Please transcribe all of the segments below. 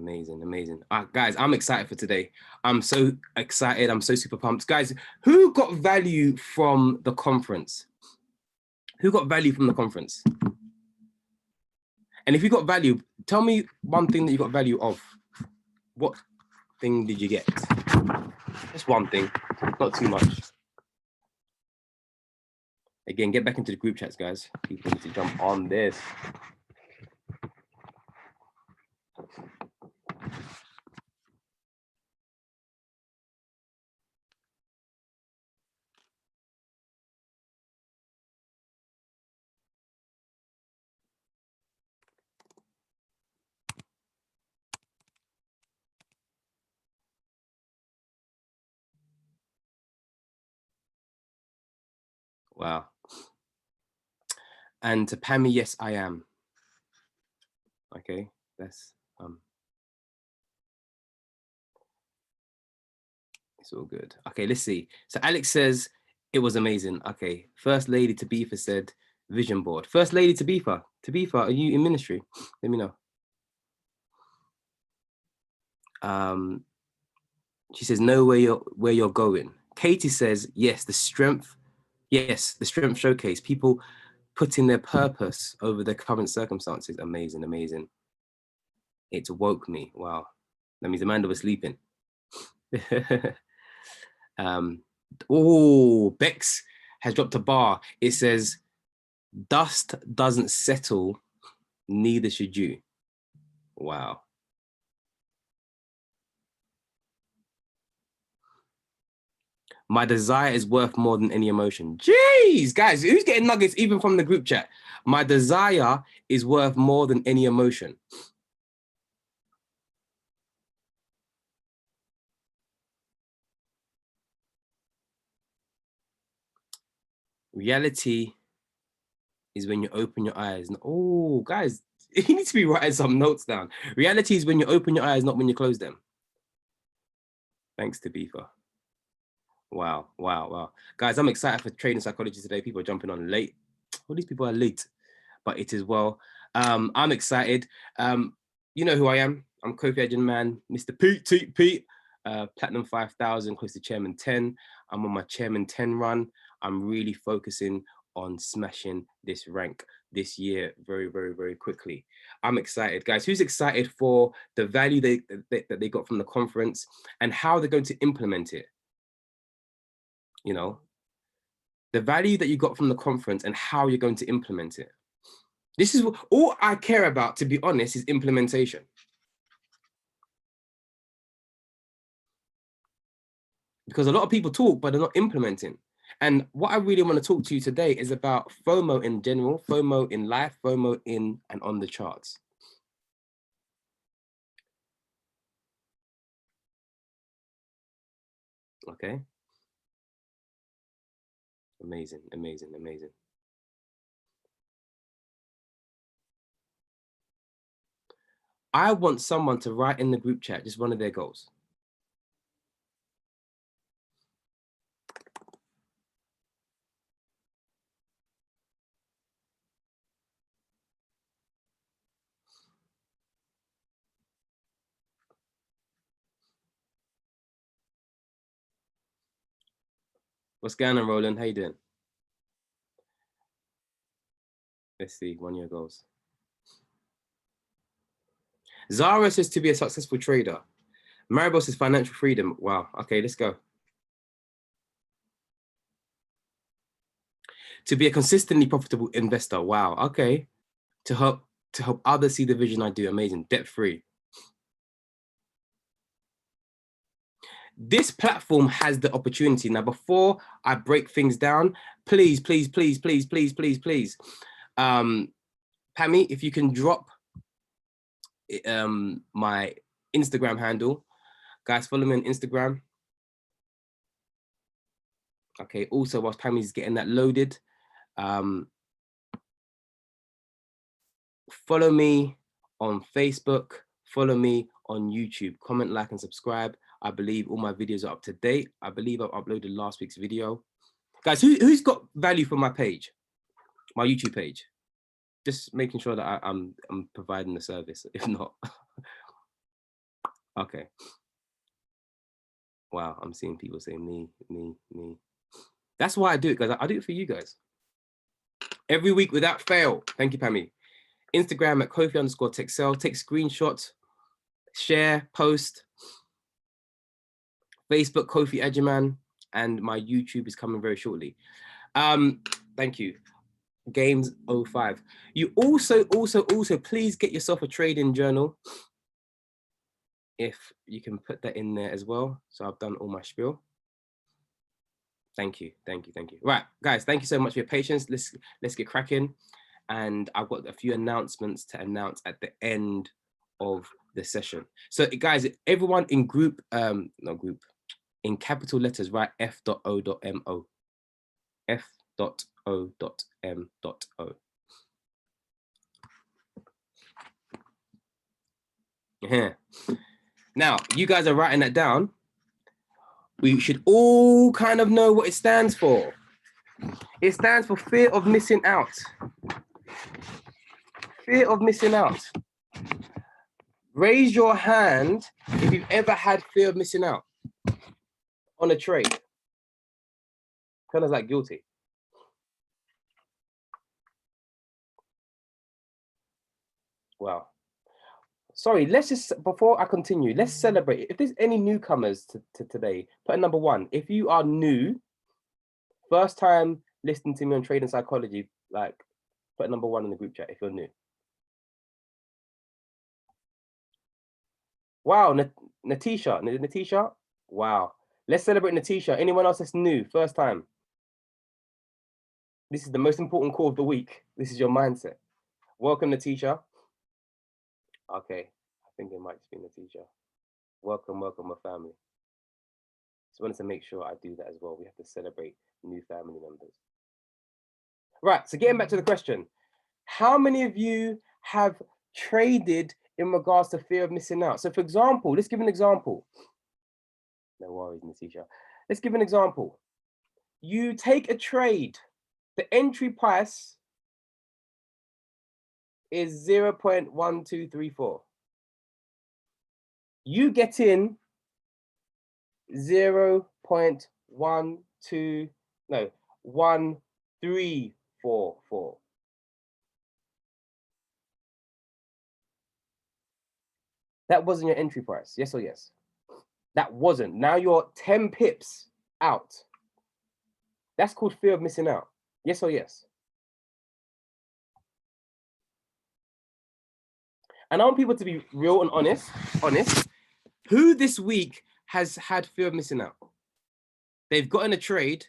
Amazing, amazing. Guys, I'm excited for today. I'm so excited. I'm so super pumped. Guys, who got value from the conference? Who got value from the conference? And if you got value, tell me one thing that you got value of. What thing did you get? Just one thing, not too much. Again, get back into the group chats, guys. People need to jump on this. Wow. And to Pammy, yes, I am. Okay, that's it's all good. Okay, let's see. So Alex says it was amazing. Okay, First Lady Tabifa said vision board. First Lady Tabifa, are you in ministry? Let me know. She says know where you're going. Katie says yes, the strength showcase. People putting their purpose over their current circumstances. Amazing, amazing. It woke me. Wow, that means Amanda was sleeping. Oh, Bex has dropped a bar. It says dust doesn't settle, neither should you. Wow. My desire is worth more than any emotion. Jeez, guys, who's getting nuggets even from the group chat? My desire is worth more than any emotion. Reality is when you open your eyes. Oh, guys, you need to be writing some notes down. Reality is when you open your eyes, not when you close them. Thanks to Bifa. Wow, wow, wow. Guys, I'm excited for trading psychology today. People are jumping on late. All these people are late, but it is well. I'm excited. You know who I am. I'm Kofi Edgen Man, Mr. Pete, Platinum 5000, close to Chairman 10. I'm on my Chairman 10 run. I'm really focusing on smashing this rank this year very, very, very quickly. I'm excited. Guys, who's excited for the value that they got from the conference and how they're going to implement it? You know, the value that you got from the conference and how you're going to implement it. This is all I care about, to be honest, is implementation. Because a lot of people talk, but they're not implementing. And what I really want to talk to you today is about FOMO in general, FOMO in life, FOMO in and on the charts. Okay. Amazing, amazing, amazing. I want someone to write in the group chat just one of their goals. What's going on, Roland? How you doing? Let's see, one of your goals. Zara says to be a successful trader. Maribel says financial freedom. Wow. Okay, let's go. To be a consistently profitable investor. Wow. Okay. To help others see the vision I do. Amazing. Debt free. This platform has the opportunity. Now, before I break things down, please, please, please, please, please, please, please. Pammy, if you can drop my Instagram handle. Guys, follow me on Instagram. Okay, also whilst Pammy's getting that loaded, follow me on Facebook, follow me on YouTube, comment, like, and subscribe. I believe all my videos are up to date. I believe I've uploaded last week's video. Guys, who's got value from my page, my YouTube page? Just making sure that I'm providing the service. If not, Okay. Wow, I'm seeing people say me. That's why I do it, guys. I do it for you guys. Every week without fail. Thank you, Pammy. Instagram at Kofi_Texel. Take screenshots, share, post. Facebook, Kofi Edgerman, and my YouTube is coming very shortly. Thank you. Games 05. You also, please get yourself a trading journal. If you can put that in there as well. So I've done all my spiel. Thank you. Right, guys, thank you so much for your patience. Let's get cracking. And I've got a few announcements to announce at the end of the session. So guys, everyone in group, in capital letters, write F.O.M.O. F.O.M.O. Yeah. Now, you guys are writing that down. We should all kind of know what it stands for. It stands for fear of missing out. Fear of missing out. Raise your hand if you've ever had fear of missing out on a trade. Kind of like guilty. Wow. Sorry, let's just, before I continue, let's celebrate. If there's any newcomers to today, put a number 1. If you are new, first time listening to me on trading psychology, like put a number 1 in the group chat if you're new. Wow, Natisha, wow. Let's celebrate Natisha. Anyone else that's new, first time? This is the most important call of the week. This is your mindset. Welcome, Natisha. Okay, I think it might be Natisha. Welcome, my family. Just wanted to make sure I do that as well. We have to celebrate new family members. Right, so getting back to the question. How many of you have traded in regards to fear of missing out? So for example, let's give an example. No worries, Natisha. Let's give an example. You take a trade. The entry price is 0.1234. You get in 1344. That wasn't your entry price, yes or yes? That wasn't. Now you're 10 pips out. That's called fear of missing out, yes or yes? And I want people to be real and honest. Who this week has had fear of missing out? They've gotten a trade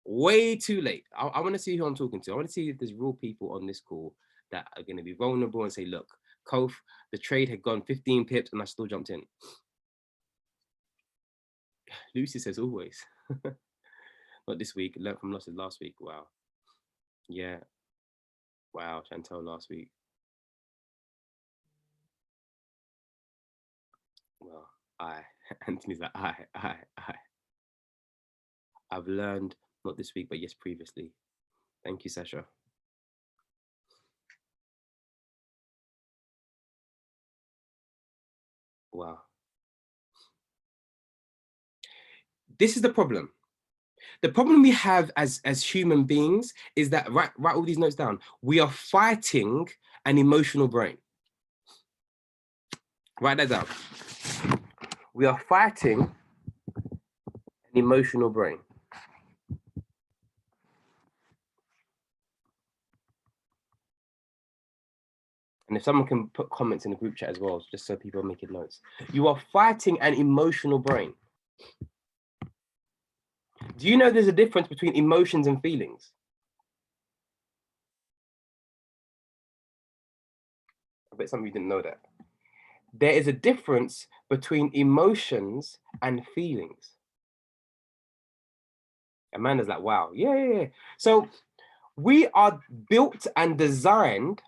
way too late. I want to see who I'm talking to. I want to see if there's real people on this call that are going to be vulnerable and say, look, Kof, the trade had gone 15 pips and I still jumped in. Lucy says always. Not this week. Learned from losses last week. Wow. Yeah. Wow. Chantel last week. Well, Anthony's like, I've learned, not this week, but yes, previously. Thank you, Sasha. Wow. This is the problem. The problem we have as human beings is that, write all these notes down, we are fighting an emotional brain. Write that down. We are fighting an emotional brain. And if someone can put comments in the group chat as well, just so people are making notes. You are fighting an emotional brain. Do you know there's a difference between emotions and feelings? I bet some of you didn't know that. There is a difference between emotions and feelings. Amanda's like, wow, yeah. So we are built and designed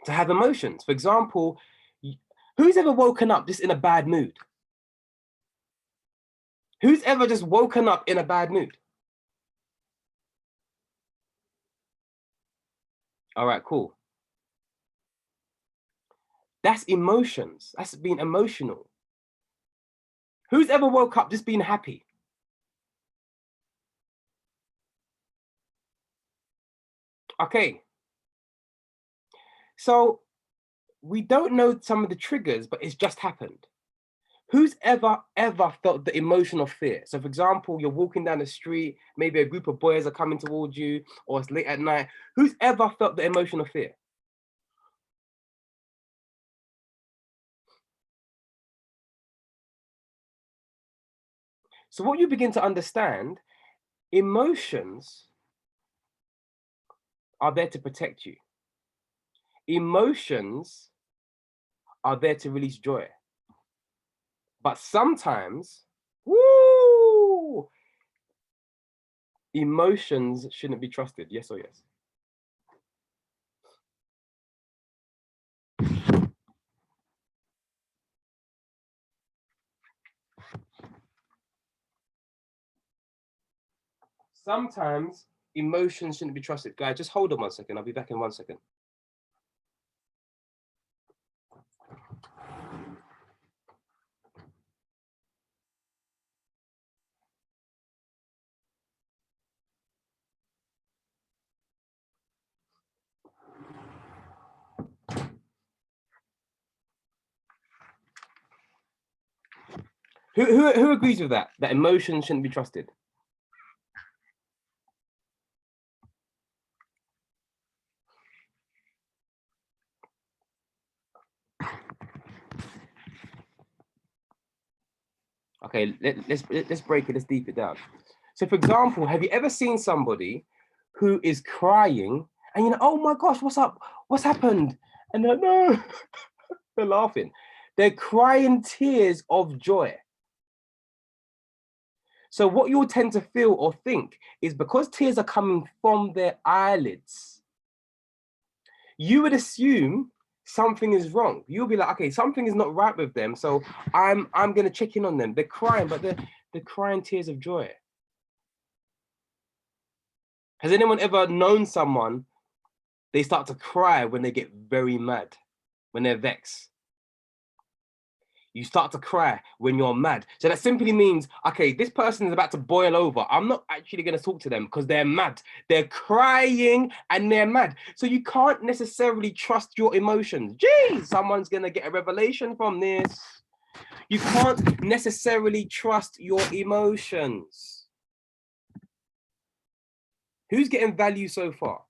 to have emotions. For example, who's ever woken up just in a bad mood? Who's ever just woken up in a bad mood? All right, cool. That's emotions. That's being emotional. Who's ever woke up just being happy? Okay. So we don't know some of the triggers, but it's just happened. Who's ever felt the emotion of fear? So for example, you're walking down the street, maybe a group of boys are coming towards you, or it's late at night. Who's ever felt the emotion of fear? So what you begin to understand, emotions are there to protect you. Emotions are there to release joy. But sometimes, woo, emotions shouldn't be trusted. Yes or yes? Sometimes emotions shouldn't be trusted. Guys, just hold on 1 second. I'll be back in 1 second. Who agrees with that? That emotions shouldn't be trusted? Okay, let's break it. Let's deep it down. So, for example, have you ever seen somebody who is crying and oh my gosh, what's up? What's happened? And they're like, no, they're laughing. They're crying tears of joy. So, what you'll tend to feel or think is because tears are coming from their eyelids, you would assume something is wrong. You'll be like, okay, something is not right with them. So I'm gonna check in on them. They're crying, but they're crying tears of joy. Has anyone ever known someone, they start to cry when they get very mad, when they're vexed? You start to cry when you're mad. So that simply means, okay, this person is about to boil over. I'm not actually going to talk to them because they're mad. They're crying and they're mad. So you can't necessarily trust your emotions. Gee, someone's going to get a revelation from this. You can't necessarily trust your emotions. Who's getting value so far?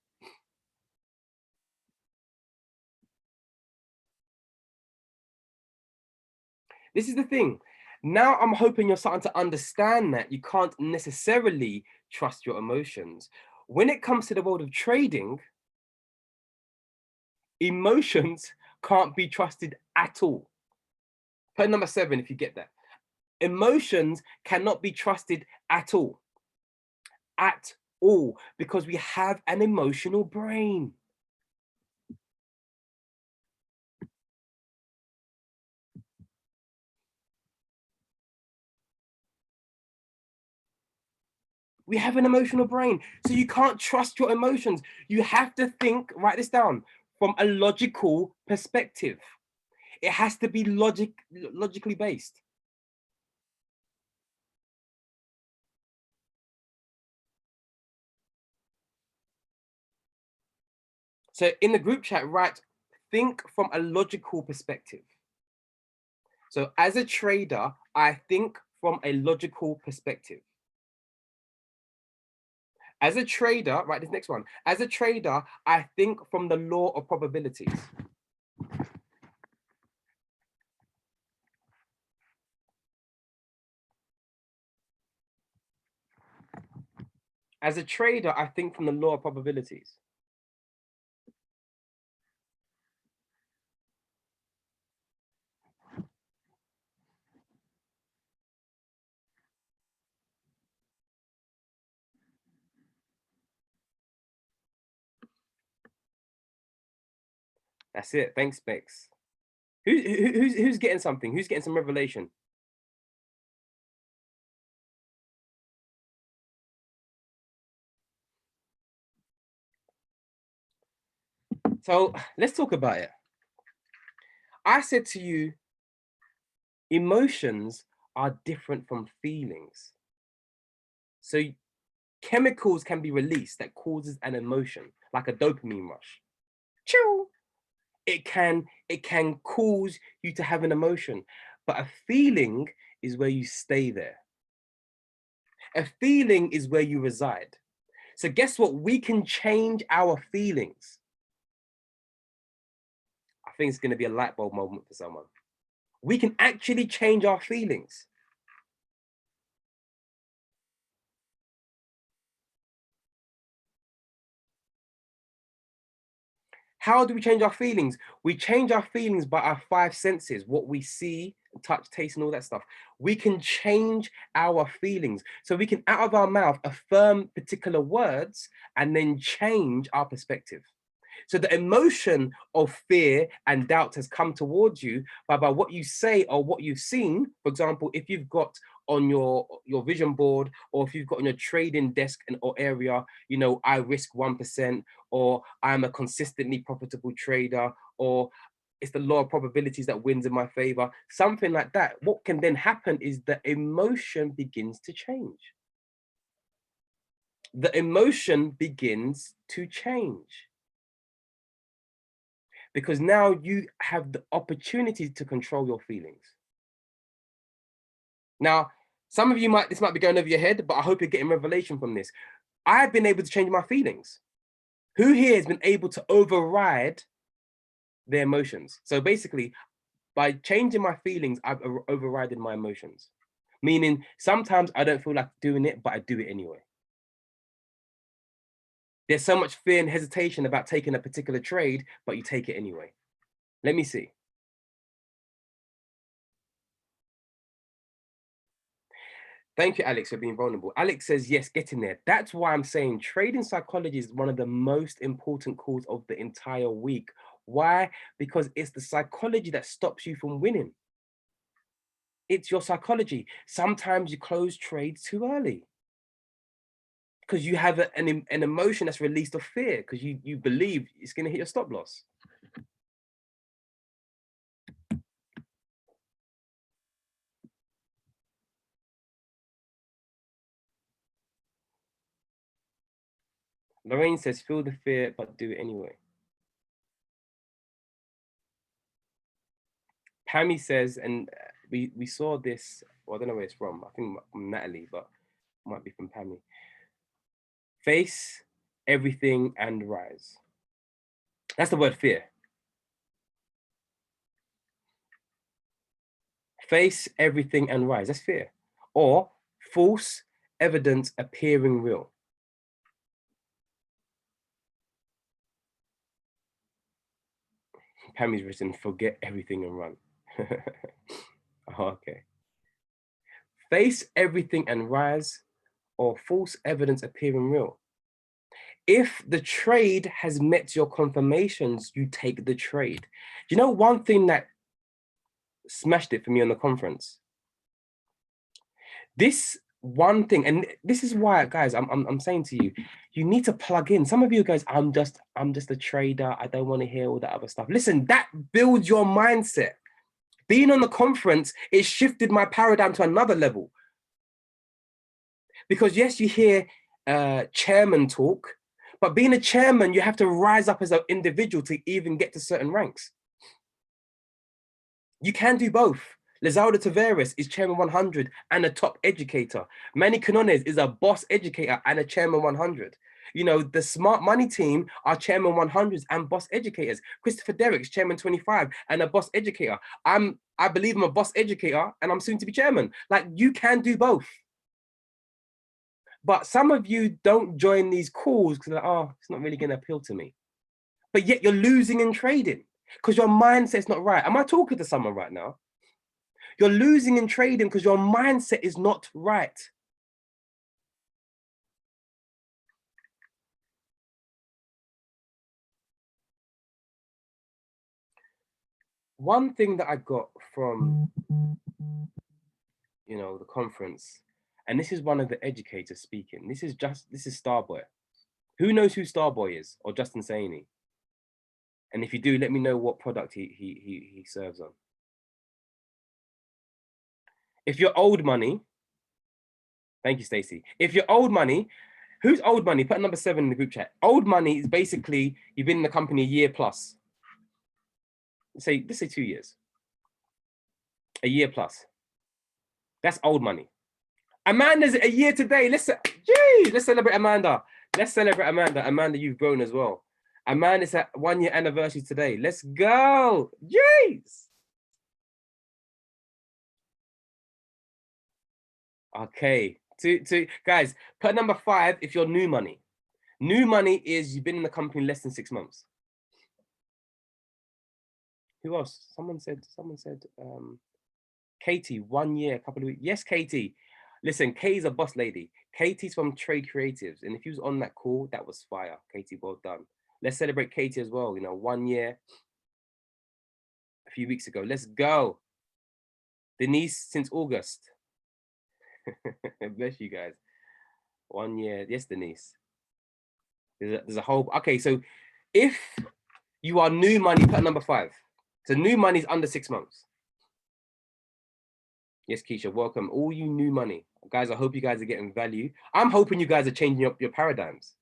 This is the thing. Now I'm hoping you're starting to understand that you can't necessarily trust your emotions. When it comes to the world of trading, emotions can't be trusted at all. Point number 7, if you get that. Emotions cannot be trusted at all. At all. Because we have an emotional brain. We have an emotional brain. So you can't trust your emotions. You have to think, write this down, from a logical perspective. It has to be logically based. So in the group chat, write, think from a logical perspective. So as a trader, I think from a logical perspective. As a trader, write this next one. As a trader, I think from the law of probabilities. As a trader, I think from the law of probabilities. That's it. Thanks, Bex. Who's getting something? Who's getting some revelation? So let's talk about it. I said to you, emotions are different from feelings. So chemicals can be released that causes an emotion, like a dopamine rush. Choo! It can cause you to have an emotion, but a feeling is where you stay there. A feeling is where you reside. So guess what? We can change our feelings. I think it's going to be a light bulb moment for someone. We can actually change our feelings. How do we change our feelings? We change our feelings by our five senses, what we see, touch, taste, and all that stuff. We can change our feelings. So we can, out of our mouth, affirm particular words and then change our perspective. So the emotion of fear and doubt has come towards you by what you say or what you've seen. For example, if you've got on your vision board, or if you've got on your trading desk or area, I risk 1%, or I'm a consistently profitable trader, or it's the law of probabilities that wins in my favor, something like that. What can then happen is the emotion begins to change. The emotion begins to change. Because now you have the opportunity to control your feelings. Now, some of you this might be going over your head, but I hope you're getting revelation from this. I've been able to change my feelings. Who here has been able to override their emotions? So basically, by changing my feelings, I've overridden my emotions. Meaning, sometimes I don't feel like doing it, but I do it anyway. There's so much fear and hesitation about taking a particular trade, but you take it anyway. Let me see. Thank you, Alex, for being vulnerable. Alex says, yes, get in there. That's why I'm saying trading psychology is one of the most important calls of the entire week. Why? Because it's the psychology that stops you from winning. It's your psychology. Sometimes you close trades too early because you have an emotion that's released of fear because you believe it's going to hit your stop loss. Lorraine says, feel the fear, but do it anyway. Pammy says, and we saw this, well, I don't know where it's from. I think from Natalie, but it might be from Pammy. Face everything and rise. That's the word fear. Face everything and rise. That's fear. Or false evidence appearing real. Pammy's written, forget everything and run. Oh, okay. Face everything and rise, or false evidence appearing real. If the trade has met your confirmations, you take the trade. You know, one thing that smashed it for me on the conference, this one thing, and this is why, guys, I'm saying to you, you need to plug in. Some of you guys, I'm just a trader, I don't want to hear all that other stuff. Listen, that builds your mindset. Being on the conference, it shifted my paradigm to another level. Because yes, you hear chairman talk, but being a chairman, you have to rise up as an individual to even get to certain ranks. You can do both. Lizardo Tavares is Chairman 100 and a top educator. Manny Quinones is a boss educator and a Chairman 100. You know, the Smart Money team are Chairman 100s and boss educators. Christopher Derrick's Chairman 25 and a boss educator. I believe I'm a boss educator and I'm soon to be chairman. Like, you can do both. But some of you don't join these calls because like, oh, it's not really going to appeal to me. But yet you're losing in trading because your mindset's not right. Am I talking to someone right now? You're losing in trading because your mindset is not right. One thing that I got from, the conference, and this is one of the educators speaking. This is Starboy. Who knows who Starboy is, or Justin Saini? And if you do, let me know what product he serves on. If you're old money, thank you, Stacey. If you're old money, who's old money? Put number 7 in the group chat. Old money is basically you've been in the company a year plus. Let's say 2 years. A year plus. That's old money. Amanda's a year today. Let's celebrate Amanda. Let's celebrate Amanda. Amanda, you've grown as well. Amanda's at 1 year anniversary today. Let's go. Jeez. Okay. Two guys, put number 5 if you're new money. New money is you've been in the company less than 6 months. Who else? Someone said, Katie, 1 year, a couple of weeks. Yes, Katie. Listen, Kay's a boss lady. Katie's from Trade Creatives. And if you was on that call, that was fire. Katie, well done. Let's celebrate Katie as well. 1 year, a few weeks ago. Let's go. Denise, since August. Bless you guys. 1 year. Yes, Denise. There's a whole, okay, so if you are new money, put number 5. So new money is under 6 months. Yes, Keisha, welcome. All you new money. Guys, I hope you guys are getting value. I'm hoping you guys are changing up your paradigms.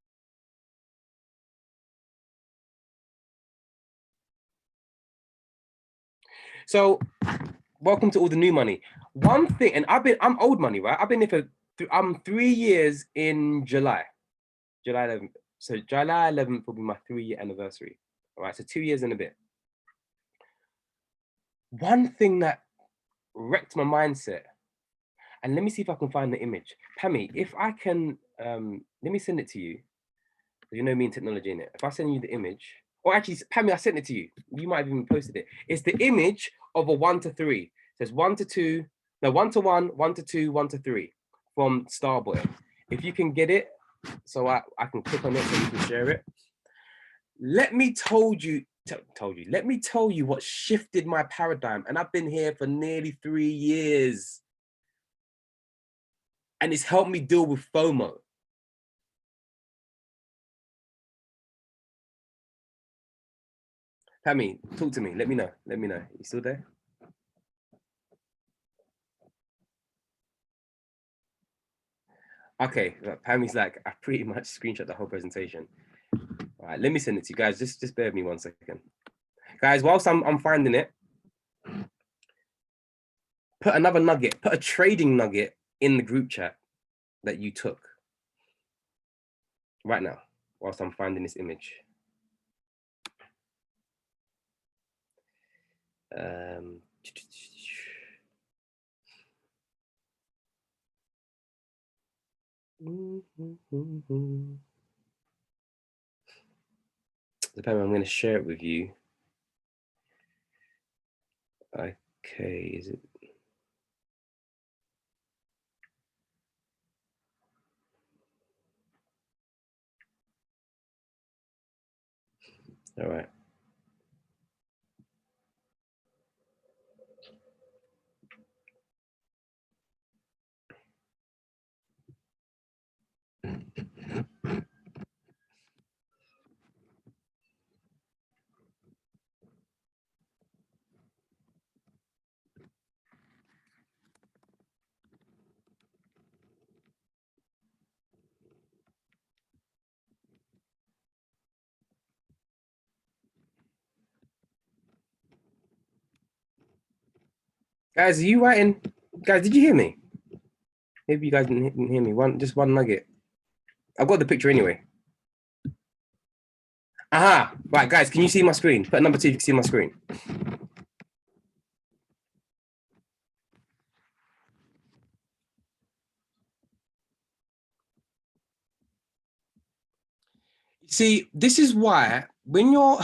So welcome to all the new money. One thing, and I'm old money, right? I've been here I'm 3 years in July 11th. So July 11th will be my 3-year anniversary. All right, so 2 years and a bit. One thing that wrecked my mindset, and let me see if I can find the image. Pammy, if I can, let me send it to you. You know me and technology in it. If I send you the image, or actually, Pammy, I sent it to you. You might have even posted it. It's the image of a 1 to 3. It says 1 to 2, no, 1 to 1, 1 to 2, 1 to 3 from Starboy. If you can get it, so I can click on it so you can share it. Let me let me tell you what shifted my paradigm. And I've been here for nearly 3 years. And it's helped me deal with FOMO. Pammy, talk to me. Let me know. Let me know. You still there? Okay, Pammy's like, I pretty much screenshot the whole presentation. All right, let me send it to you guys. Just bear with me 1 second. Guys, whilst I'm finding it, put another nugget, put a trading nugget in the group chat that you took right now, whilst I'm finding this image. I'm going to share it with you. Okay, is it? All right. Guys, are you writing? Guys, did you hear me? Maybe you guys didn't hear me. Just one nugget. I've got the picture anyway. Aha! Right, guys, can you see my screen? Put number 2 if you can see my screen. See, this is why when you're,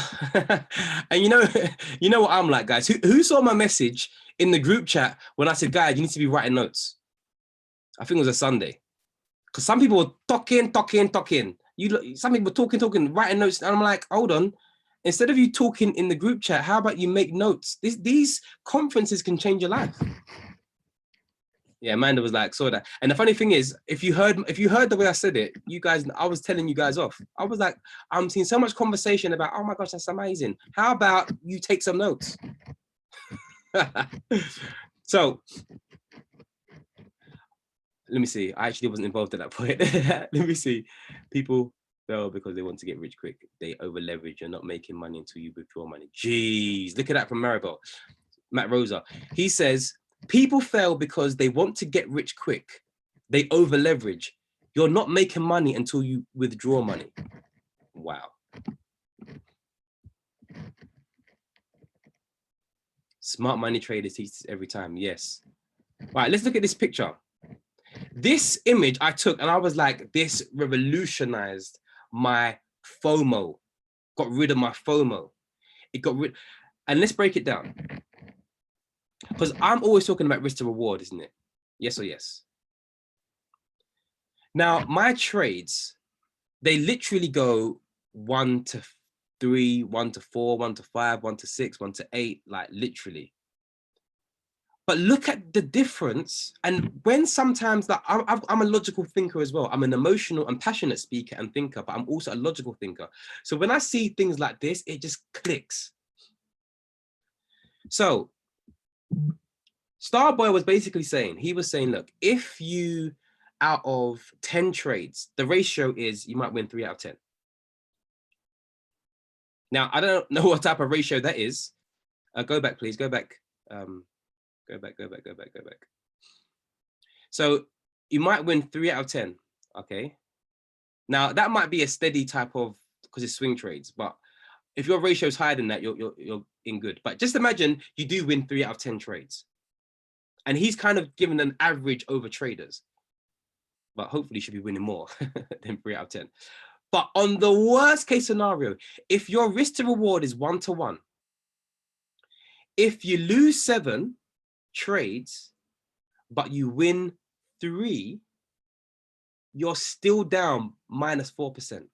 and you know what I'm like, guys. Who saw my message in the group chat when I said, guys, you need to be writing notes? I think it was a Sunday, because some people were talking. Some people were talking, writing notes, and I'm like, hold on. Instead of you talking in the group chat, how about you make notes? These conferences can change your life. Yeah, Amanda was like, saw that. And the funny thing is, if you heard the way I said it, you guys, I was telling you guys off. I was like, I'm seeing so much conversation about, oh my gosh, that's amazing. How about you take some notes? So let me see. I actually wasn't involved at that point. Let me see. People fail because they want to get rich quick. They over leverage. You're not making money until you withdraw money. Jeez, look at that from Maribel. Matt Rosa. He says, people fail because they want to get rich quick. They over leverage. You're not making money until you withdraw money. Wow. Smart money traders teach this every time. Yes. All right, let's look at this picture. This image I took and I was like, this revolutionized my FOMO. Got rid of my FOMO. It got rid, and let's break it down. Because I'm always talking about risk to reward, isn't it? Yes or yes. Now, my trades, they literally go 1 to 3, 1 to 4, 1 to 5, 1 to 6, 1 to 8, like literally. But look at the difference. And when sometimes that I'm a logical thinker as well. I'm an emotional and passionate speaker and thinker, but I'm also a logical thinker. So when I see things like this, it just clicks. So Starboy was basically saying, he was saying, look, if you, out of 10 trades, the ratio is you might win 3 out of 10. Now, I don't know what type of ratio that is. Go back, please. Go back. Go back. So you might win 3 out of 10. Okay. Now, that might be a steady type of, because it's swing trades. But if your ratio is higher than that, you're in good. But just imagine you do win 3 out of 10 trades. And he's kind of given an average over traders. But hopefully you should be winning more than 3 out of 10. But on the worst case scenario, if your risk to reward is 1 to 1, if you lose 7 trades, but you win 3, you're still down minus 4%.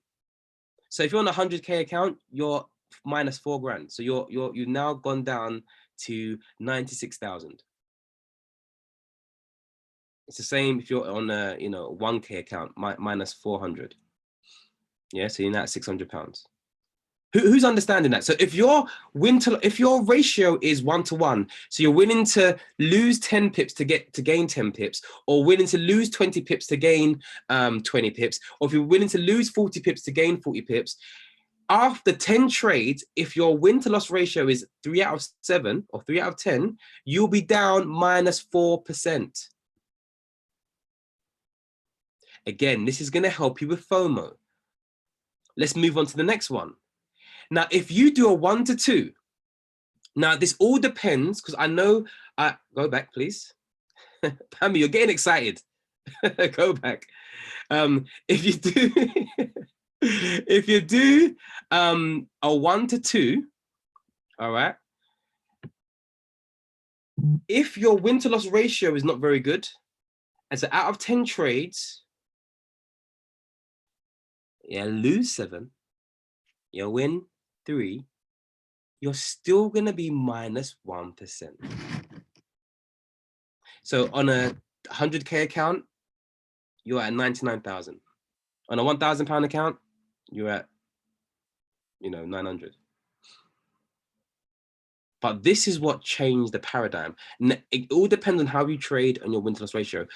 So if you're on a 100K account, you're minus 4 grand. So you've now gone down to 96,000. It's the same if you're on a 1K account, minus 400. Yeah, so you're now at 600 pounds. Who's understanding that? So if your ratio is 1 to 1, so you're willing to lose 10 pips to gain 10 pips, or willing to lose 20 pips to gain 20 pips, or if you're willing to lose 40 pips to gain 40 pips, after 10 trades, if your win to loss ratio is 3 out of 7 or 3 out of 10, you'll be down minus 4%. Again, this is going to help you with FOMO. Let's move on to the next one. Now, if you do a 1 to 2, now this all depends, because I know, go back, please. Pammy, you're getting excited. Go back. If you do a 1 to 2, all right, if your win to loss ratio is not very good, and so out of 10 trades, you lose 7, you win 3, you're still going to be minus 1%. So on a 100K account, you're at 99,000. On a 1,000 pound account, you're at 900. But this is what changed the paradigm. It all depends on how you trade and your win to loss ratio.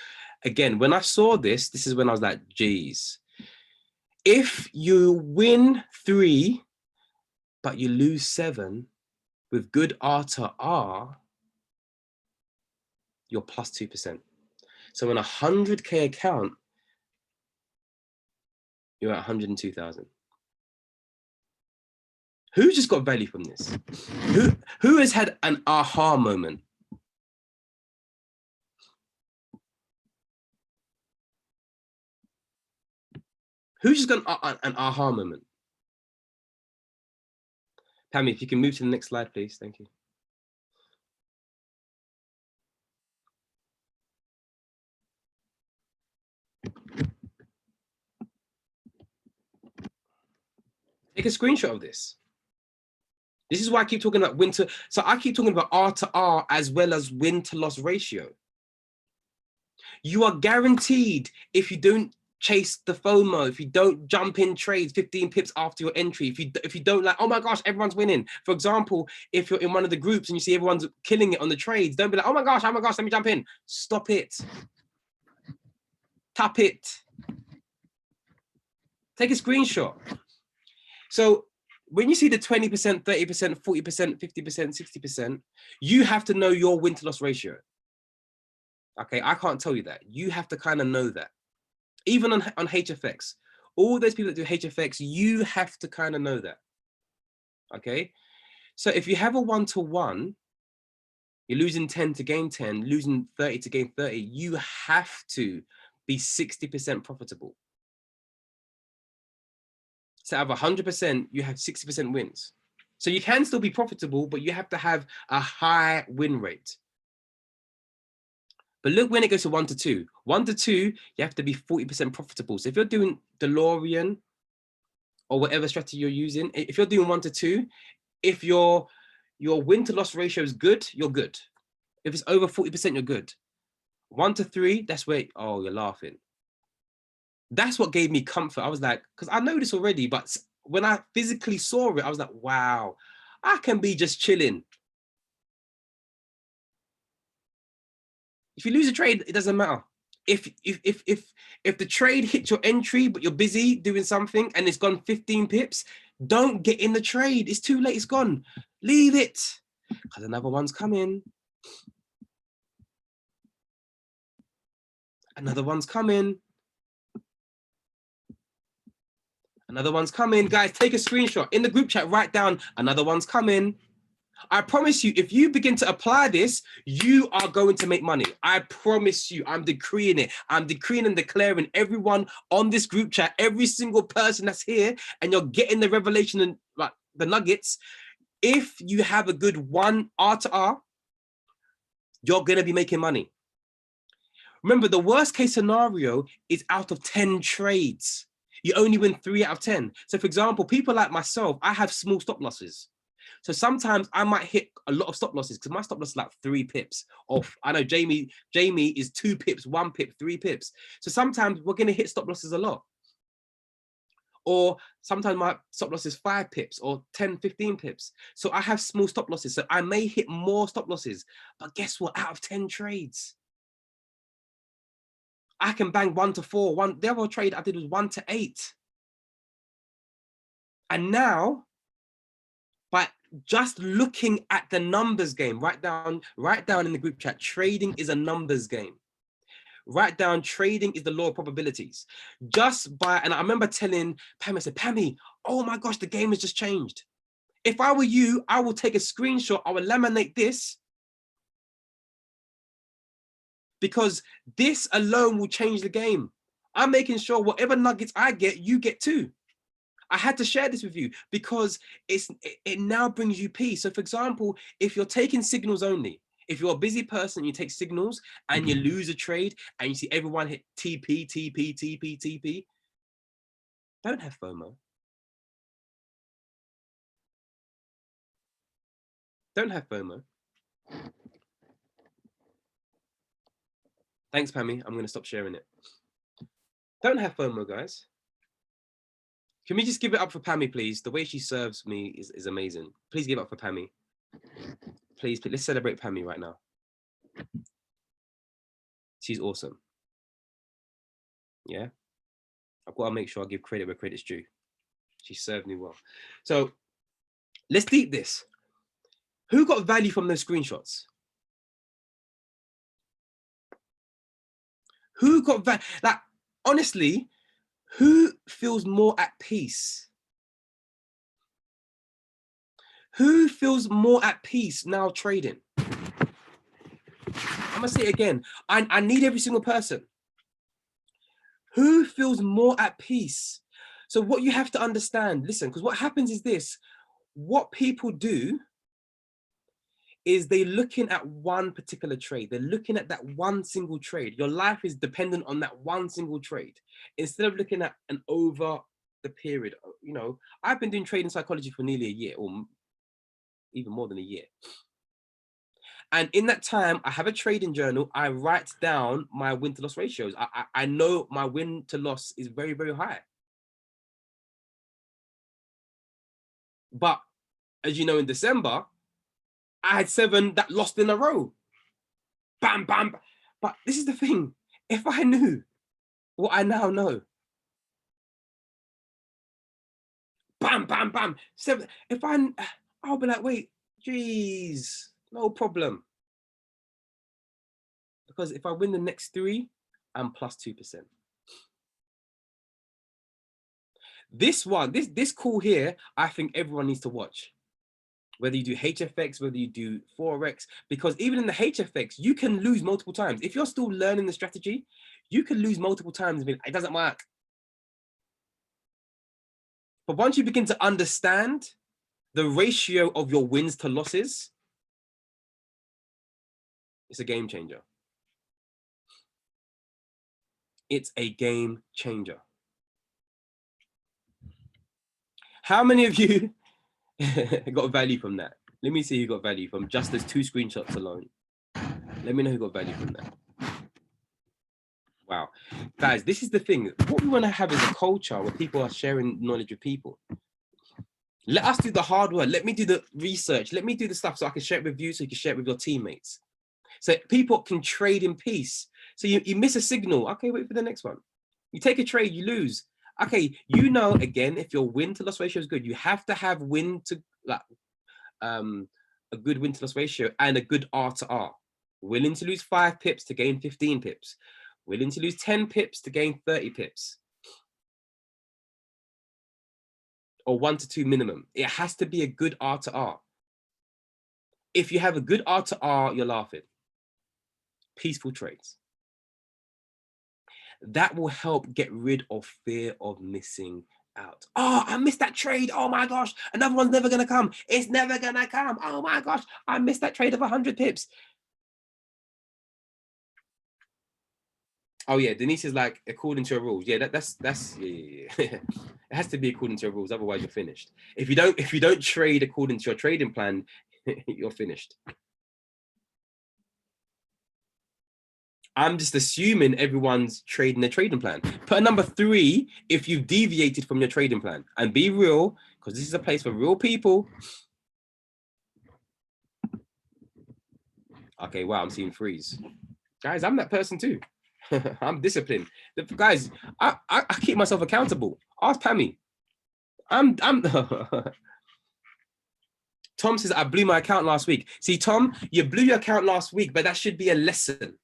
Again, when I saw this is when I was like, geez, if you win 3, but you lose 7 with good R to R, you're plus 2%. So in a 100K account, you're at 102,000. Who just got value from this? Who has had an aha moment? Who's just got an aha moment? Pammy, if you can move to the next slide, please. Thank you. Take a screenshot of this. This is why I keep talking about win to. So I keep talking about R to R as well as win to loss ratio. You are guaranteed if you don't chase the FOMO, if you don't jump in trades 15 pips after your entry, if you don't like, oh my gosh, everyone's winning. For example, if you're in one of the groups and you see everyone's killing it on the trades, don't be like, oh my gosh, let me jump in. Stop it. Tap it. Take a screenshot. So when you see the 20%, 30%, 40%, 50%, 60%, you have to know your win to loss ratio. Okay, I can't tell you that. You have to kind of know that. Even on HFX, all those people that do HFX, you have to kind of know that. Okay, so if you have a 1-to-1, you're losing 10 to gain 10, losing 30 to gain 30, you have to be 60% profitable. So out of 100%, you have 60% wins. So you can still be profitable, but you have to have a high win rate. But look when it goes to 1-to-2. 1-to-2, you have to be 40% profitable. So if you're doing DeLorean or whatever strategy you're using, if you're doing 1-to-2, if your win to loss ratio is good, you're good. If it's over 40%, you're good. 1-to-3, that's where, oh, you're laughing. That's what gave me comfort. I was like, because I know this already, but when I physically saw it, I was like, wow, I can be just chilling. If you lose a trade, it doesn't matter. If the trade hits your entry, but you're busy doing something and it's gone 15 pips, don't get in the trade. It's too late. It's gone. Leave it, because another one's coming. Another one's coming. Another one's coming. Guys, take a screenshot. In the group chat, write down, another one's coming. I promise you, if you begin to apply this, you are going to make money. I promise you, I'm decreeing it. I'm decreeing and declaring everyone on this group chat, every single person that's here, and you're getting the revelation and like the nuggets. If you have a good 1 R to R, you're going to be making money. Remember, the worst case scenario is out of 10 trades. You only win 3 out of 10. So for example, people like myself, I have small stop losses. So sometimes I might hit a lot of stop losses because my stop loss is like 3 pips off. I know Jamie is 2 pips, 1 pip, 3 pips. So sometimes we're going to hit stop losses a lot. Or sometimes my stop loss is 5 pips or 10, 15 pips. So I have small stop losses. So I may hit more stop losses. But guess what? Out of 10 trades, I can bang 1-to-4. The other trade I did was 1-to-8. And now, by just looking at the numbers game, write down in the group chat, trading is a numbers game. Write down, trading is the law of probabilities. Just by, and I remember telling Pammy, I said, Pammy, oh my gosh, the game has just changed. If I were you, I will take a screenshot, I will laminate this, because this alone will change the game. I'm making sure whatever nuggets I get, you get too. I had to share this with you because it now brings you peace. So for example, if you're taking signals only, if you're a busy person, you take signals and you lose a trade and you see everyone hit TP, TP, TP, TP, don't have FOMO. Don't have FOMO. Thanks, Pammy. I'm going to stop sharing it. Don't have FOMO, guys. Can we just give it up for Pammy, please? The way she serves me is amazing. Please give it up for Pammy. Please, let's celebrate Pammy right now. She's awesome. Yeah. I've got to make sure I give credit where credit's due. She served me well. So let's deep this. Who got value from those screenshots? Who got value? Like, honestly, who feels more at peace? Who feels more at peace now trading? I'm gonna say it again. I need every single person. Who feels more at peace? So what you have to understand, listen, because what happens is this, what people do is they're looking at one particular trade. They're looking at that one single trade. Your life is dependent on that one single trade. Instead of looking at an over the period, you know, I've been doing trading psychology for nearly a year or even more than a year. And in that time, I have a trading journal. I write down my win to loss ratios. I know my win to loss is very, very high. But as you know, in December, I had 7 that lost in a row. Bam, bam. But this is the thing. If I knew what I now know, bam, bam, bam, 7. I'll be like, wait, geez, no problem. Because if I win the next 3, I'm plus 2%. This one, this call here, I think everyone needs to watch. Whether you do HFX, whether you do Forex, because even in the HFX, you can lose multiple times. If you're still learning the strategy, you can lose multiple times and be like, it doesn't work. But once you begin to understand the ratio of your wins to losses, it's a game changer. It's a game changer. How many of you got value from that? Let me see who got value from just those 2 screenshots alone. Let me know who got value from that. Wow. Guys, this is the thing. What we want to have is a culture where people are sharing knowledge with people. Let us do the hard work. Let me do the research. Let me do the stuff so I can share it with you, so you can share it with your teammates. So people can trade in peace. So you miss a signal. Okay, wait for the next one. You take a trade, you lose. Okay, you know, again, if your win to loss ratio is good, you have to have win to like a good win to loss ratio and a good R to R. Willing to lose 5 pips to gain 15 pips. Willing to lose 10 pips to gain 30 pips. Or 1 to 2 minimum. It has to be a good R to R. If you have a good R to R, you're laughing. Peaceful trades. That will help get rid of fear of missing out. Oh, I missed that trade. Oh my gosh, another one's never gonna come. It's never gonna come. Oh my gosh, I missed that trade of 100 pips. Oh yeah, Denise is like, according to your rules. Yeah, that's yeah. It has to be according to your rules, otherwise you're finished. If you don't trade according to your trading plan, you're finished. I'm just assuming everyone's trading their trading plan. Put a number 3 if you've deviated from your trading plan, and be real, because this is a place for real people. Okay, wow, I'm seeing 3s. Guys, I'm that person too. I'm disciplined. Guys, I keep myself accountable. Ask Pammy. I'm Tom says, I blew my account last week. See, Tom, you blew your account last week, but that should be a lesson.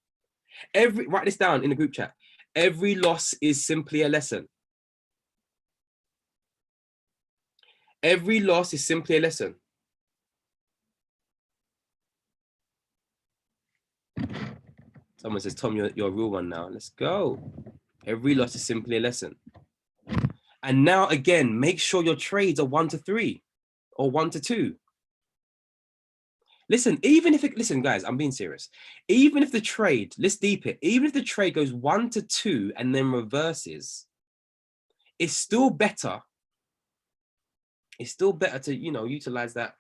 Write this down in the group chat. Every loss is simply a lesson. Every loss is simply a lesson. Someone says, Tom, you're a real one now. Let's go. Every loss is simply a lesson. And now, again, make sure your trades are 1 to 3 or 1 to 2. Listen, listen, guys, I'm being serious. Even if the trade, let's deep it, even if the trade goes 1 to 2 and then reverses, it's still better. It's still better to, utilize that,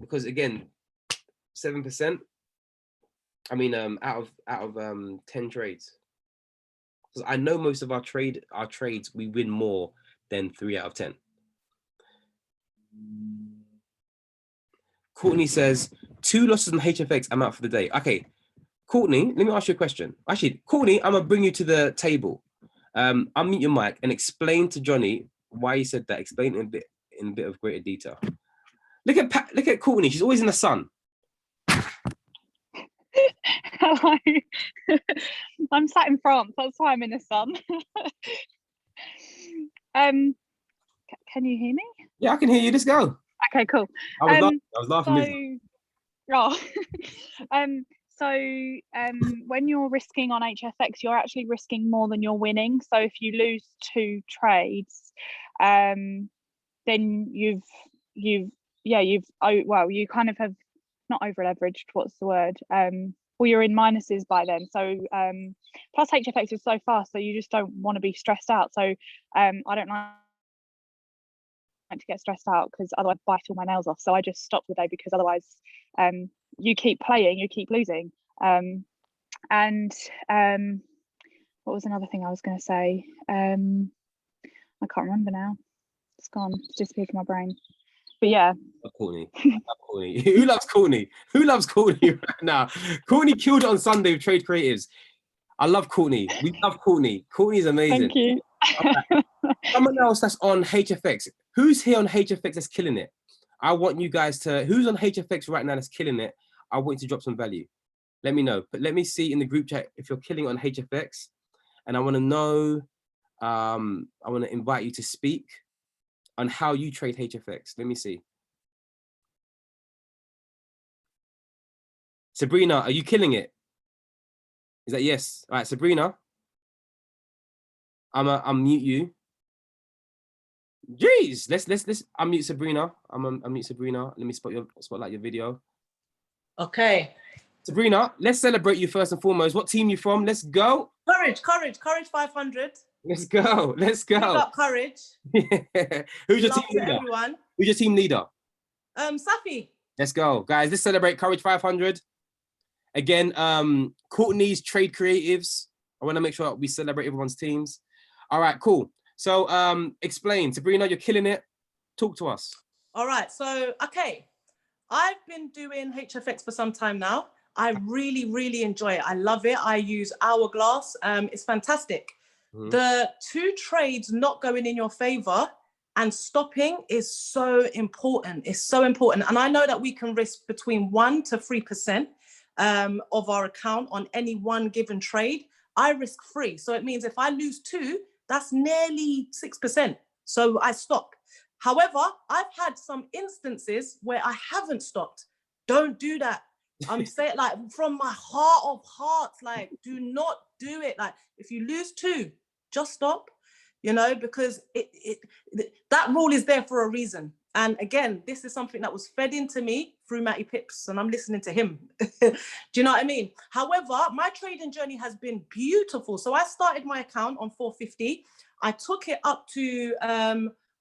because again, 7%, I mean, out of 10 trades. Because I know most of our trades, we win more than 3 out of 10. Courtney says, 2 losses on HFX, I'm out for the day. Okay, Courtney, let me ask you a question. Actually, Courtney, I'm gonna bring you to the table. Unmute your mic and explain to Johnny why you said that. Explain it in a bit of greater detail. Look at Courtney. She's always in the sun. Hello. I'm sat in France. That's why I'm in the sun. Can you hear me? Yeah, I can hear you. Let's go. Okay, cool. I was laughing. When you're risking on HFX, you're actually risking more than you're winning. So if you lose 2 trades, then you kind of have not over leveraged. What's the word? Well, you're in minuses by then. So plus HFX is so fast, so you just don't want to be stressed out. So I don't like to get stressed out because otherwise I bite all my nails off. So I just stopped the day because otherwise you keep playing, you keep losing. And what was another thing I was going to say? I can't remember now. It's gone. It's disappeared from my brain. But yeah. Courtney. I love Courtney. Who loves Courtney? Who loves Courtney right now? Courtney killed it on Sunday with Trade Creatives. I love Courtney. We love Courtney. Courtney's amazing. Thank you. Right. Someone else that's on HFX. Who's here on HFX that's killing it? I want you guys to, who's on HFX right now that's killing it? I want you to drop some value. Let me know. But let me see in the group chat if you're killing it on HFX. And I want to know, I want to invite you to speak on how you trade HFX. Let me see. Sabrina, are you killing it? Is that yes? All right, Sabrina. I'm mute you. Jeez, let's unmute Sabrina. Unmute Sabrina. Let me spotlight your video. Okay. Sabrina, let's celebrate you first and foremost. What team you from? Let's go. Courage 500. Let's go. Let's go. Pick up Courage. Who's your team leader? Everyone. Who's your team leader? Safi. Let's go, guys. Let's celebrate Courage 500. Again, Courtney's Trade Creatives. I want to make sure we celebrate everyone's teams. All right, cool. So explain, Sabrina, you're killing it. Talk to us. All right. So, okay. I've been doing HFX for some time now. I really, really enjoy it. I love it. I use Hourglass. It's fantastic. Mm-hmm. The 2 trades not going in your favor and stopping is so important. It's so important. And I know that we can risk between 1 to 3% of our account on any one given trade. I risk 3. So it means if I lose 2, that's nearly 6%. So I stop. However, I've had some instances where I haven't stopped. Don't do that. I'm saying, like, from my heart of hearts, like, do not do it. Like, if you lose 2, just stop, you know, because that rule is there for a reason. And again, this is something that was fed into me through Matty Pips, and I'm listening to him. Do you know what I mean? However, my trading journey has been beautiful. So I started my account on 450. I took it up to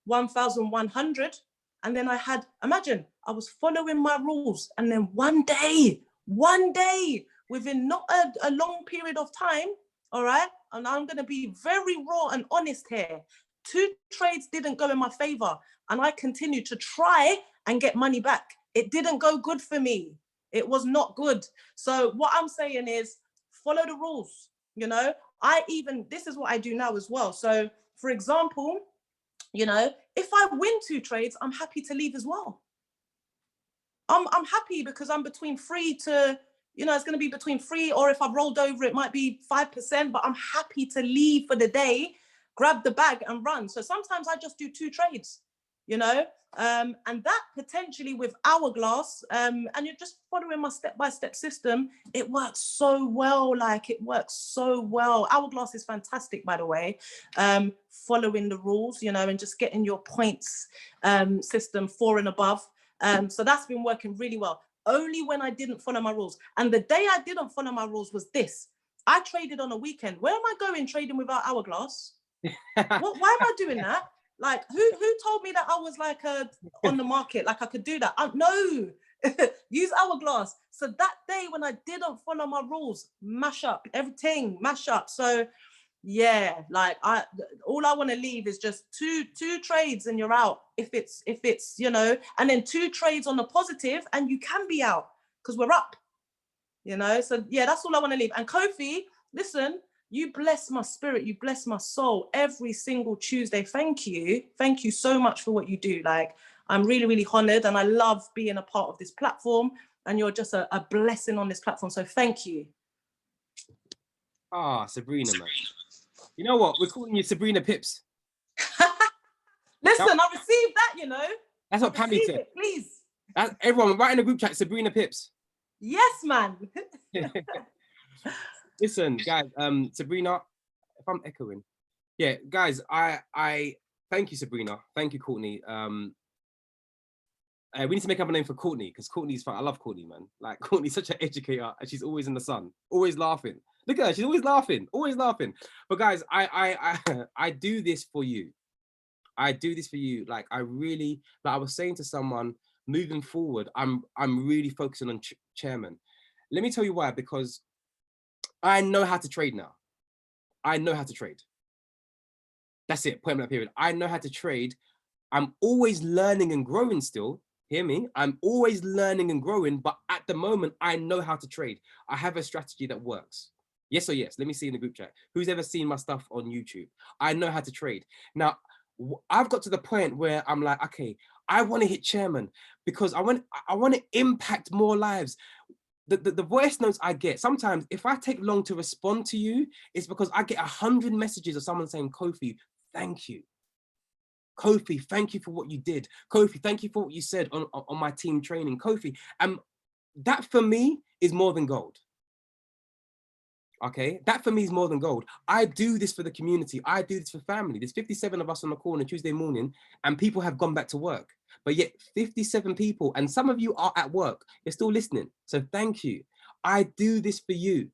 1,100. And then I had, imagine, I was following my rules. And then one day, within not a long period of time, all right? And I'm going to be very raw and honest here. 2 trades didn't go in my favor. And I continued to try and get money back. It didn't go good for me. It was not good. So what I'm saying is follow the rules. You know, this is what I do now as well. So for example, you know, if I win 2 trades, I'm happy to leave as well. I'm happy because I'm between 3 to, you know, it's going to be between 3, or if I've rolled over, it might be 5%, but I'm happy to leave for the day, grab the bag and run. So sometimes I just do 2 trades, you know, and that potentially with Hourglass, and you're just following my step-by-step system, it works so well. Like, it works so well. Hourglass is fantastic, by the way, following the rules, you know, and just getting your points system 4 and above. So that's been working really well. Only when I didn't follow my rules. And the day I didn't follow my rules was this. I traded on a weekend. Where am I going trading without Hourglass? Why am I doing that? Like, who told me that I was like on the market, like I could do that? No, use Hourglass. So that day when I didn't follow my rules, mash up everything, mash up. So yeah, like all I want to leave is just two trades and you're out. If it's, you know, and then 2 trades on the positive and you can be out because we're up, you know? So yeah, that's all I want to leave. And Kofi, listen, you bless my spirit, you bless my soul every single Tuesday. Thank you. Thank you so much for what you do. Like, I'm really, really honored and I love being a part of this platform, and you're just a blessing on this platform. So thank you. Ah, Sabrina, man. You know what? We're calling you Sabrina Pips. Listen, I received that, you know. That's what Pammy said. Please. Everyone, write in the group chat, Sabrina Pips. Yes, man. Listen, guys, Sabrina, if I'm echoing. Yeah, guys, I thank you, Sabrina. Thank you, Courtney. We need to make up a name for Courtney, because Courtney's fun. I love Courtney, man. Like, Courtney's such an educator, and she's always in the sun, always laughing. Look at her, she's always laughing, always laughing. But guys, I do this for you. I do this for you. Like I really, like I was saying to someone, moving forward, I'm really focusing on chairman. Let me tell you why, because I know how to trade now. I know how to trade. That's it, point blank period. I know how to trade. I'm always learning and growing still. Hear me? I'm always learning and growing, but at the moment, I know how to trade. I have a strategy that works. Yes or yes? Let me see in the group chat. Who's ever seen my stuff on YouTube? I know how to trade. Now, I've got to the point where I'm like, okay, I want to hit chairman because I want to impact more lives. The voice notes I get, sometimes if I take long to respond to you, it's because I get 100 messages of someone saying, Kofi, thank you. Kofi, thank you for what you did. Kofi, thank you for what you said on my team training. Kofi, that for me is more than gold. Okay, that for me is more than gold. I do this for the community. I do this for family. There's 57 of us on the call on a Tuesday morning and people have gone back to work. But yet 57 people, and some of you are at work, you're still listening. So thank you. I do this for you.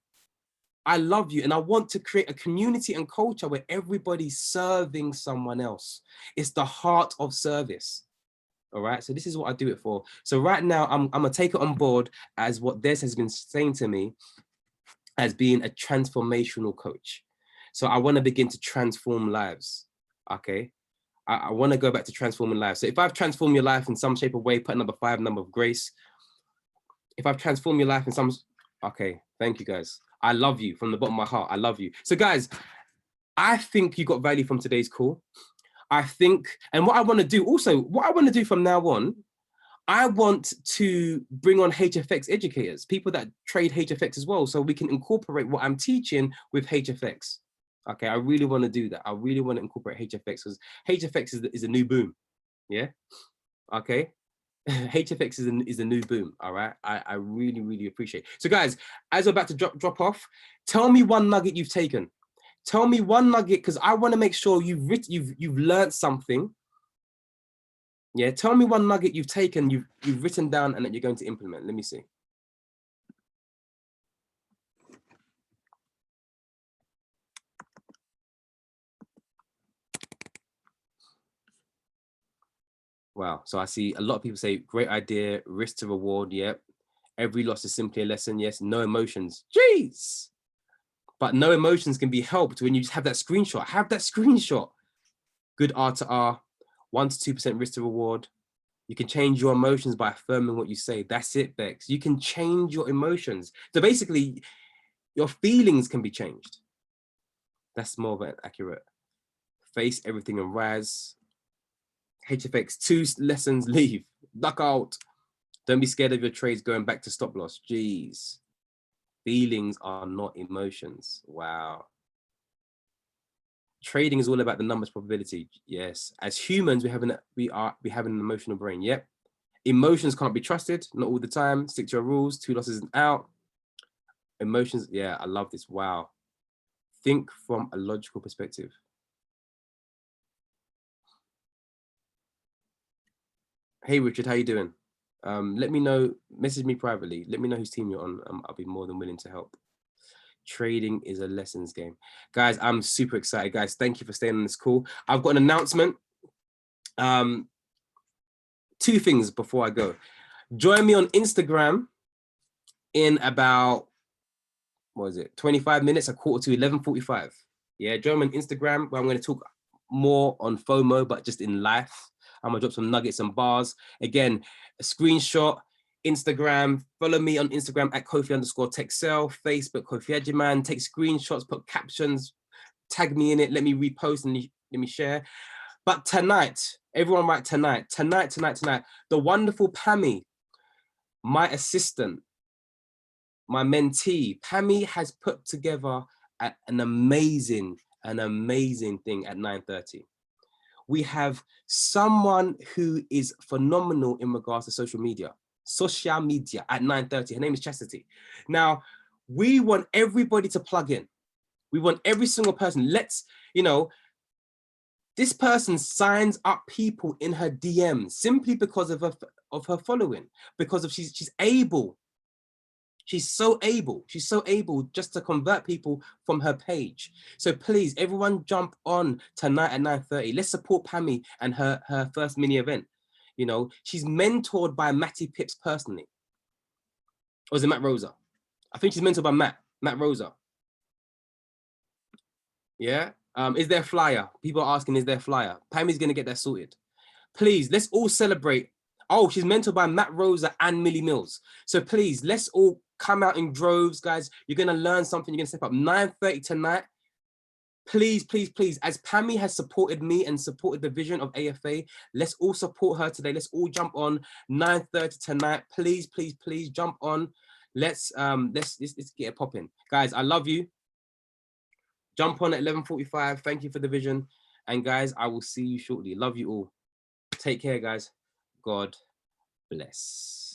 I love you, and I want to create a community and culture where everybody's serving someone else. It's the heart of service. All right, so this is what I do it for. So right now, I'm gonna take it on board as what Des has been saying to me as being a transformational coach. So I want to begin to transform lives. Okay, I want to go back to transforming lives. So if I've transformed your life in some shape or way, put number 5, number of grace. If I've transformed your life in some, okay, thank you guys. I love you from the bottom of my heart. I love you. So guys, I think you got value from today's call. I think, and what I want to do also, what I want to do from now on, I want to bring on HFX educators, people that trade HFX as well, so we can incorporate what I'm teaching with HFX. Okay, I really want to do that. I really want to incorporate HFX because HFX is a new boom. Yeah. Okay. HFX is a new boom. All right. I really, really appreciate it. So guys, as we're about to drop off, tell me one nugget you've taken. Tell me one nugget, because I want to make sure you've learned something. Yeah, tell me one nugget you've taken, you've written down, and that you're going to implement. Let me see. Wow. So I see a lot of people say, great idea, risk to reward. Yep. Every loss is simply a lesson. Yes. No emotions. Jeez. But no emotions can be helped when you just have that screenshot. Have that screenshot. Good R to R, 1 to 2% risk to reward. You can change your emotions by affirming what you say. That's it, Bex. You can change your emotions. So basically, your feelings can be changed. That's more of an accurate. Face everything and rise. HFX, 2 lessons, leave. Duck out. Don't be scared of your trades going back to stop loss. Jeez. Feelings are not emotions. Wow. Trading is all about the numbers probability. Yes. As humans, we have an emotional brain. Yep. Emotions can't be trusted, not all the time. Stick to your rules, 2 losses and out. Emotions, yeah, I love this. Wow. Think from a logical perspective. Hey, Richard, how you doing? Let me know, message me privately. Let me know whose team you're on. I'll be more than willing to help. Trading is a lessons game. Guys, I'm super excited. Guys, thank you for staying on this call. I've got an announcement. 2 things before I go. Join me on Instagram in about, what is it, 25 minutes, a quarter to 11:45. Yeah, join me on Instagram where I'm going to talk more on FOMO, but just in life. I'm going to drop some nuggets and bars. Again, a screenshot, Instagram, follow me on Instagram at Kofi_Texel, Facebook, Kofi Ajiman, take screenshots, put captions, tag me in it, let me repost and let me share. But tonight, everyone write tonight, the wonderful Pammy, my assistant, my mentee, Pammy has put together an amazing thing at 9:30. We have someone who is phenomenal in regards to social media at 9:30. Her name is Chastity. Now, we want everybody to plug in. We want every single person. Let's, this person signs up people in her DMs simply because of her following, because of she's able She's so able just to convert people from her page. So please, everyone jump on tonight at 9:30. Let's support Pammy and her first mini event. You know, she's mentored by Matty Pips personally. Or is it Matt Rosa? I think she's mentored by Matt Rosa. Yeah. Is there a flyer? People are asking, is there a flyer? Pammy's gonna get that sorted. Please, let's all celebrate. Oh, she's mentored by Matt Rosa and Millie Mills. So please, let's all come out in droves, guys. You're gonna learn something. You're gonna step up. 9:30 tonight. Please, please, please. As Pammy has supported me and supported the vision of AFA, let's all support her today. Let's all jump on 9:30 tonight. Please, please, please jump on. Let's get it popping, guys. I love you. Jump on at 11:45. Thank you for the vision, and guys, I will see you shortly. Love you all. Take care, guys. God bless.